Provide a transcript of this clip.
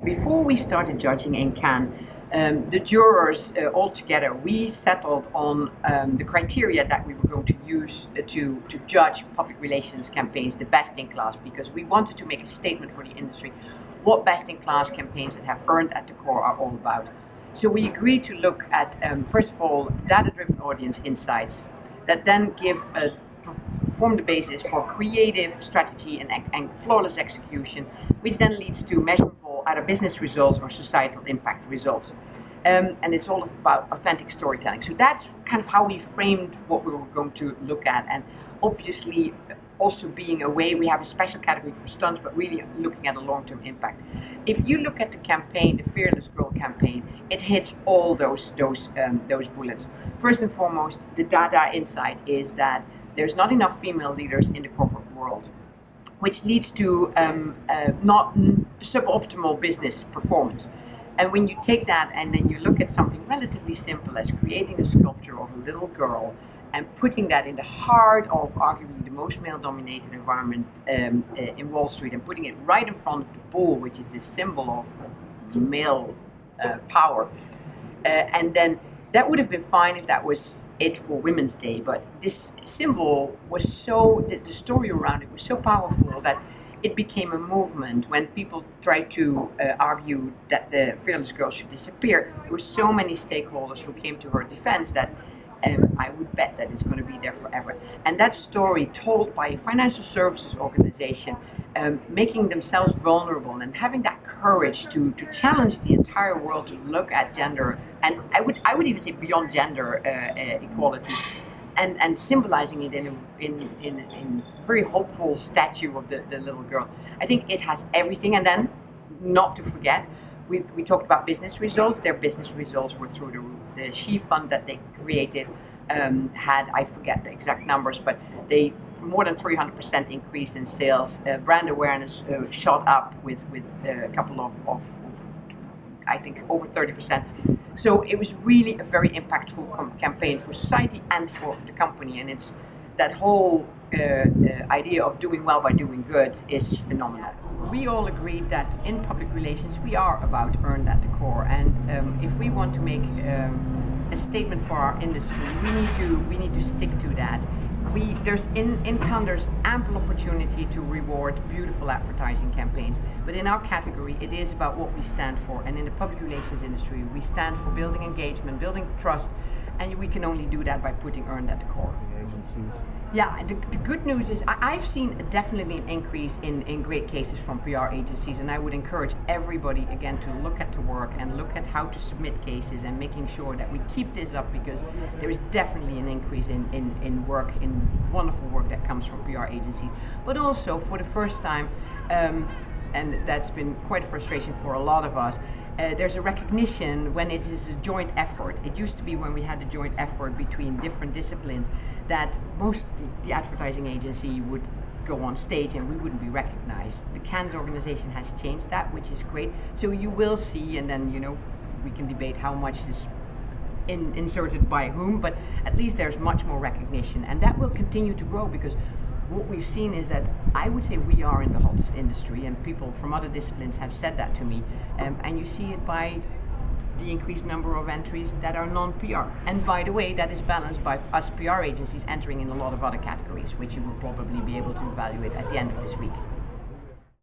Before we started judging in Cannes, the jurors all together, we settled on the criteria that we were going to use to judge public relations campaigns, the best in class, because we wanted to make a statement for the industry what best in class campaigns that have earned at the core are all about. So we agreed to look at, first of all, data-driven audience insights that then form the basis for creative strategy and flawless execution, which then leads to measurable either business results or societal impact results. And it's all about authentic storytelling. So that's kind of how we framed what we were going to look at. And obviously, also being away, we have a special category for stunts, but really looking at a long-term impact. If you look at the campaign, the Fearless Girl campaign, it hits all those bullets. First and foremost, the data insight is that there's not enough female leaders in the corporate world, which leads to not suboptimal business performance. And when you take that and then you look at something relatively simple as creating a sculpture of a little girl and putting that in the heart of arguably the most male-dominated environment in Wall Street and putting it right in front of the bull, which is the symbol of male power, and then that would have been fine if that was it for Women's Day, but this symbol was the story around it was so powerful that it became a movement. When people tried to argue that the Fearless Girl should disappear, there were so many stakeholders who came to her defense that I would bet that it's going to be there forever. And that story told by a financial services organization, making themselves vulnerable and having that courage to challenge the entire world to look at gender, and I would even say beyond gender equality, and symbolizing it in a very hopeful statue of the little girl. I think it has everything. And then, not to forget, we talked about business results. Their business results were through the roof. The She Fund that they created had, I forget the exact numbers, but they more than 300% increase in sales. Brand awareness shot up with a couple of I think over 30%. So it was really a very impactful campaign for society and for the company. And it's that whole idea of doing well by doing good is phenomenal. We all agreed that in public relations we are about earned at the core, and if we want to make a statement for our industry, we need to stick to that. There's ample opportunity to reward beautiful advertising campaigns, but in our category it is about what we stand for, and in the public relations industry we stand for building engagement, building trust, and we can only do that by putting earned at the core. Yeah, the good news is I've seen definitely an increase in great cases from PR agencies, and I would encourage everybody again to look at the work and look at how to submit cases and making sure that we keep this up, because there is definitely an increase in work, in wonderful work that comes from PR agencies. But also for the first time, and that's been quite a frustration for a lot of us, there's a recognition when it is a joint effort. It used to be when we had a joint effort between different disciplines that the advertising agency would go on stage and we wouldn't be recognized. The Cannes organization has changed that, which is great. So you will see, and then we can debate how much is inserted by whom, but at least there's much more recognition, and that will continue to grow, because what we've seen is that I would say we are in the hottest industry, and people from other disciplines have said that to me, and you see it by the increased number of entries that are non-PR. And by the way, that is balanced by us PR agencies entering in a lot of other categories, which you will probably be able to evaluate at the end of this week.